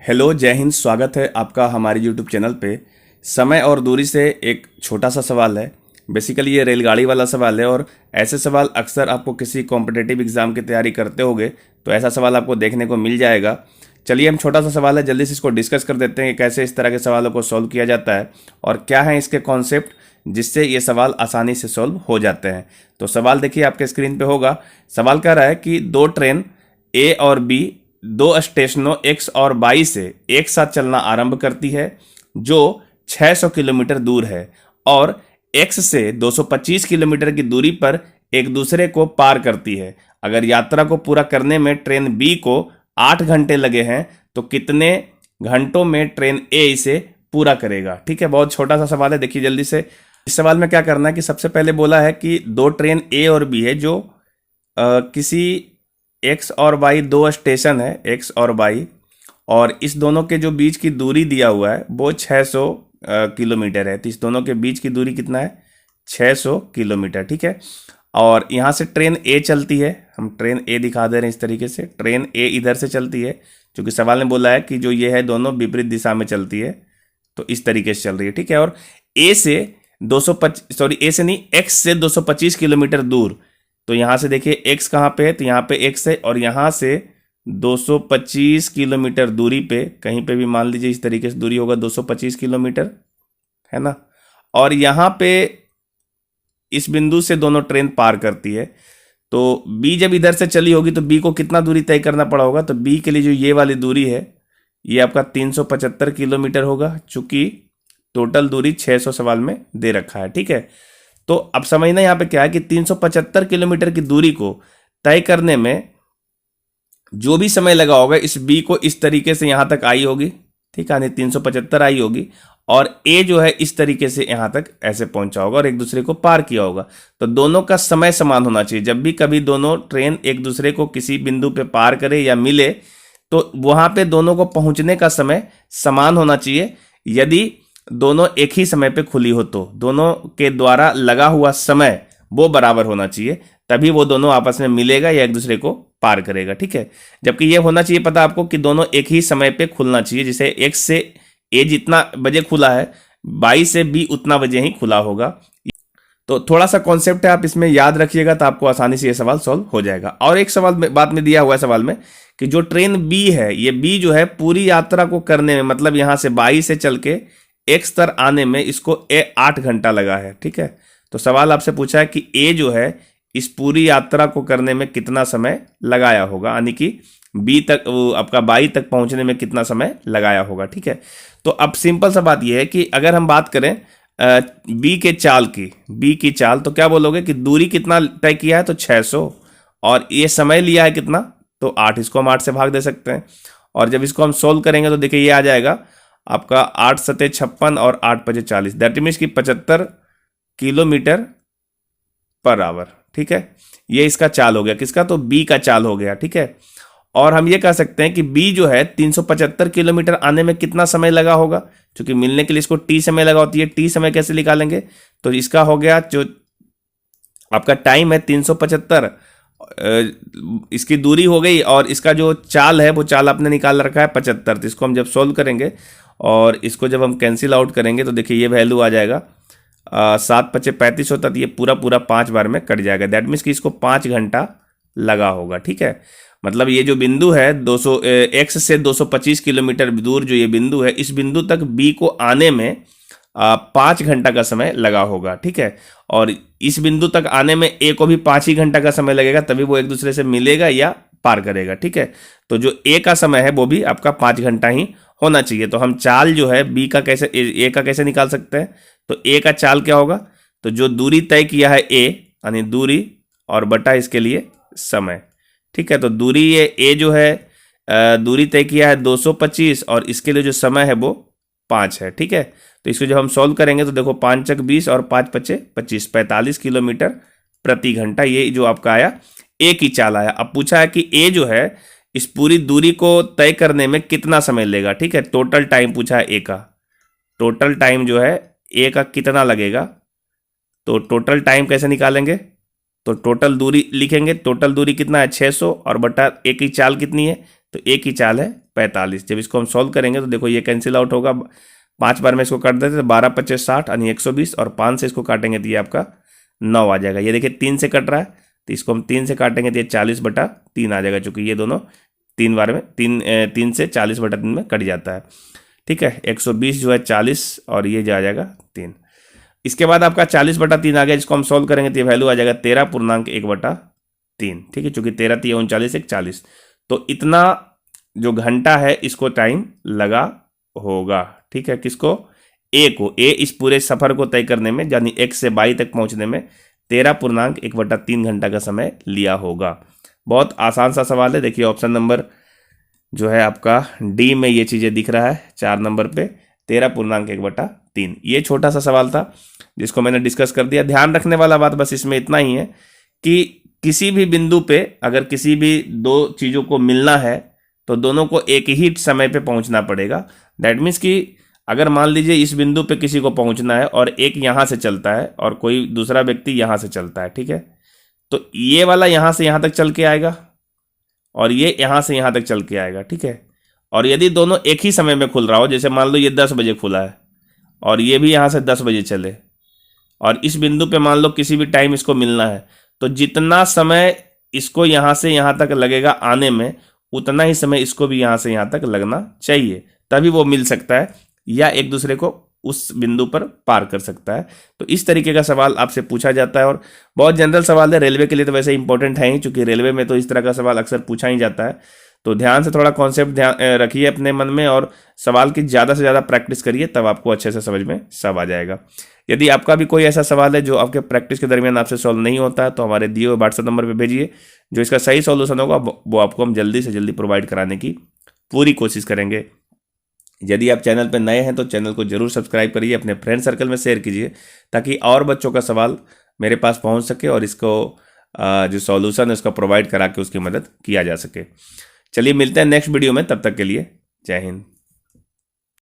Hello, जय हिंद। स्वागत है आपका हमारे यूट्यूब चैनल पे। समय और दूरी से एक छोटा सा सवाल है। बेसिकली ये रेलगाड़ी वाला सवाल है और ऐसे सवाल अक्सर आपको किसी कॉम्पिटिटिव एग्जाम की तैयारी करते होगे तो ऐसा सवाल आपको देखने को मिल जाएगा। चलिए, हम छोटा सा सवाल है, जल्दी से इसको डिस्कस कर देते हैं कि कैसे इस तरह के सवालों को सॉल्व किया जाता है और क्या है इसके कॉन्सेप्ट जिससे ये सवाल आसानी से सॉल्व हो जाते हैं। तो सवाल देखिए, आपके स्क्रीन पे होगा। सवाल कह रहा है कि दो ट्रेन ए और बी दो स्टेशनों एक्स और वाई से एक साथ चलना आरंभ करती है जो 600 किलोमीटर दूर है और एक्स से 225 किलोमीटर की दूरी पर एक दूसरे को पार करती है। अगर यात्रा को पूरा करने में ट्रेन बी को 8 घंटे लगे हैं तो कितने घंटों में ट्रेन ए इसे पूरा करेगा। ठीक है, बहुत छोटा सा सवाल है। देखिए जल्दी से, इस सवाल में क्या करना है कि सबसे पहले बोला है कि दो ट्रेन ए और बी है जो किसी एक्स और वाई, दो स्टेशन है एक्स और वाई, और इस दोनों के जो बीच की दूरी दिया हुआ है वो 600 किलोमीटर है। तो इस दोनों के बीच की दूरी कितना है? 600 किलोमीटर। ठीक है, और यहाँ से ट्रेन ए चलती है। हम ट्रेन ए दिखा दे रहे हैं इस तरीके से। ट्रेन ए इधर से चलती है, क्योंकि सवाल ने बोला है कि जो ये है दोनों विपरीत दिशा में चलती है, तो इस तरीके से चल रही है। ठीक है, और ए से 225 किलोमीटर दूर। तो यहाँ से देखिए x कहाँ पे है, तो यहाँ पे x है, और यहाँ से 225 किलोमीटर दूरी पे, कहीं पे भी मान लीजिए इस तरीके से दूरी होगा 225 किलोमीटर, है ना। और यहाँ पे इस बिंदु से दोनों ट्रेन पार करती है। तो b जब इधर से चली होगी तो b को कितना दूरी तय करना पड़ा होगा? तो b के लिए जो ये वाली दूरी है ये आपका 375 किलोमीटर होगा, चूंकि टोटल दूरी 600 सवाल में दे रखा है। ठीक है, तो अब समझना यहाँ पे क्या है कि 375 किलोमीटर की दूरी को तय करने में जो भी समय लगा होगा, इस बी को इस तरीके से यहाँ तक आई होगी। ठीक है, 375 आई होगी, और ए जो है इस तरीके से यहाँ तक ऐसे पहुंचा होगा और एक दूसरे को पार किया होगा। तो दोनों का समय समान होना चाहिए। जब भी कभी दोनों ट्रेन एक दूसरे को किसी बिंदु पे पार करे या मिले तो वहां पे दोनों को पहुंचने का समय समान होना चाहिए। यदि दोनों एक ही समय पे खुली हो तो दोनों के द्वारा लगा हुआ समय वो बराबर होना चाहिए, तभी वो दोनों आपस में मिलेगा या एक दूसरे को पार करेगा। ठीक है, जबकि ये होना चाहिए पता आपको कि दोनों एक ही समय पे खुलना चाहिए। जैसे एक्स से ए जितना बजे खुला है, वाई से बी उतना बजे ही खुला होगा। तो थोड़ा सा कॉन्सेप्ट है, आप इसमें याद रखिएगा तो आपको आसानी से ये सवाल सॉल्व हो जाएगा। और एक सवाल बाद में दिया हुआ है सवाल में कि जो ट्रेन बी है, ये बी जो है पूरी यात्रा को करने में, मतलब यहां से वाई से चल के एक्स तर आने में इसको 8 घंटा लगा है। ठीक है, तो सवाल आपसे पूछा है कि ए जो है इस पूरी यात्रा को करने में कितना समय लगाया होगा, यानी कि बी तक, आपका वाई तक पहुंचने में कितना समय लगाया होगा। ठीक है, तो अब सिंपल सा बात यह है कि अगर हम बात करें बी के चाल की, बी की चाल, तो क्या बोलोगे कि दूरी कितना तय किया है? तो 600, और ये समय लिया है कितना? तो 8। इसको हम 8 से भाग दे सकते हैं, और जब इसको हम सोल्व करेंगे तो देखिए ये आ जाएगा आपका 8 सते 56 और 8 पचे 40, दैट मीन्स की 75 किलोमीटर पर आवर। ठीक है, ये इसका चाल हो गया। किसका? तो बी का चाल हो गया। ठीक है, और हम ये कह सकते हैं कि बी जो है 375 किलोमीटर आने में कितना समय लगा होगा, क्योंकि मिलने के लिए इसको टी समय लगा होती है। टी समय कैसे निकालेंगे? तो इसका हो गया, जो आपका टाइम है 375, इसकी दूरी हो गई, और इसका जो चाल है वो चाल आपने निकाल रखा है 75। तो इसको हम जब सोल्व करेंगे और इसको जब हम कैंसिल आउट करेंगे तो देखिए ये वैल्यू आ जाएगा 7 पचे 35 होता, तो ये पूरा 5 बार में कट जाएगा। दैट मीन्स कि इसको 5 घंटा लगा होगा। ठीक है, मतलब ये जो बिंदु है 200 एक्स से 225 किलोमीटर दूर जो ये बिंदु है, इस बिंदु तक बी को आने में 5 घंटा का समय लगा होगा। ठीक है, और इस बिंदु तक आने में ए को भी 5 ही घंटा का समय लगेगा, तभी वो एक दूसरे से मिलेगा या पार करेगा। ठीक है, तो जो ए का समय है वो भी आपका 5 घंटा ही होना चाहिए। तो हम चाल जो है बी का कैसे, ए का कैसे निकाल सकते हैं? तो ए का चाल क्या होगा? तो जो दूरी तय किया है ए, यानी दूरी और बटा इसके लिए समय। ठीक है, तो दूरी ये ए जो है दूरी तय किया है 225, और इसके लिए जो समय है वो 5 है। ठीक है, तो इसको जब हम सॉल्व करेंगे तो देखो 5 चक 20 और 5 पचे 25, 45 किलोमीटर प्रति घंटा, ये जो आपका आया ए की चाल आया। अब पूछा है कि ए जो है इस पूरी दूरी को तय करने में कितना समय लेगा। ठीक है, टोटल टाइम पूछा है ए का। टोटल टाइम जो है ए का कितना लगेगा, तो टोटल टाइम कैसे निकालेंगे? तो टोटल दूरी लिखेंगे। टोटल दूरी कितना है? 600, और बटा ए की चाल कितनी है? तो ए की चाल है 45। जब इसको हम सॉल्व करेंगे तो देखो ये कैंसिल आउट होगा, 5 बार में इसको काट देते तो 12 25 60 यानी 120, और 5 से इसको काटेंगे तो ये आपका 9 आ जाएगा। ये देखिए 3 से कट रहा है तो इसको हम 3 से काटेंगे तो ये 40/3 आ जाएगा, चूंकि ये दोनों 3 बार में 3 से 40/3 में कट जाता है। ठीक है, 120 जो है 40 और ये जो आ जाएगा 3। इसके बाद आपका 40/3 आ गया, जिसको हम सॉल्व करेंगे तो ये वैल्यू आ जाएगा 13.1/3। ठीक है, चूंकि 13 3 39 1 40, तो इतना जो घंटा है इसको टाइम लगा होगा। ठीक है, किसको? ए को। ए इस पूरे सफर को तय करने में यानी एक्स से बाई तक पहुंचने में 13.1/3 घंटा का समय लिया होगा। बहुत आसान सा सवाल है। देखिए ऑप्शन नंबर जो है आपका डी में ये चीजें दिख रहा है 4 नंबर पे 13.1/3। ये छोटा सा सवाल था जिसको मैंने डिस्कस कर दिया। ध्यान रखने वाला बात बस इसमें इतना ही है कि किसी भी बिंदु पे अगर किसी भी दो चीजों को मिलना है तो दोनों को एक ही समय पे पहुंचना पड़ेगा। दैट मीन्स कि अगर मान लीजिए इस बिंदु पे किसी को पहुंचना है और एक यहां से चलता है और कोई दूसरा व्यक्ति यहां से चलता है, ठीक है, तो ये वाला यहां से यहां तक चल के आएगा और ये यहां से यहां तक चल के आएगा। ठीक है, और यदि दोनों एक ही समय में खुल रहा हो, जैसे मान लो ये 10 बजे खुला है और ये भी यहां से 10 बजे चले, और इस बिंदु पे मान लो किसी भी टाइम इसको मिलना है, तो जितना समय इसको यहां से यहां तक लगेगा आने में उतना ही समय इसको भी यहां से यहां तक लगना चाहिए, तभी वो मिल सकता है या एक दूसरे को उस बिंदु पर पार कर सकता है। तो इस तरीके का सवाल आपसे पूछा जाता है और बहुत जनरल सवाल है। रेलवे के लिए तो वैसे इंपॉर्टेंट है ही, क्योंकि रेलवे में तो इस तरह का सवाल अक्सर पूछा ही जाता है। तो ध्यान से थोड़ा कॉन्सेप्ट ध्यान रखिए अपने मन में और सवाल की ज़्यादा से ज़्यादा प्रैक्टिस करिए, तब आपको अच्छे से समझ में सब आ जाएगा। यदि आपका भी कोई ऐसा सवाल है जो आपके प्रैक्टिस के दरमियान आपसे सॉल्व नहीं होता है तो हमारे दिए हुए व्हाट्सएप नंबर पर भेजिए, जो इसका सही सॉल्यूशन होगा वो आपको हम जल्दी से जल्दी प्रोवाइड कराने की पूरी कोशिश करेंगे। यदि आप चैनल पर नए हैं तो चैनल को जरूर सब्सक्राइब करिए, अपने फ्रेंड सर्कल में शेयर कीजिए ताकि और बच्चों का सवाल मेरे पास पहुंच सके और इसको जो सॉल्यूशन है उसका प्रोवाइड करा के उसकी मदद किया जा सके। चलिए मिलते हैं नेक्स्ट वीडियो में, तब तक के लिए जय हिंद।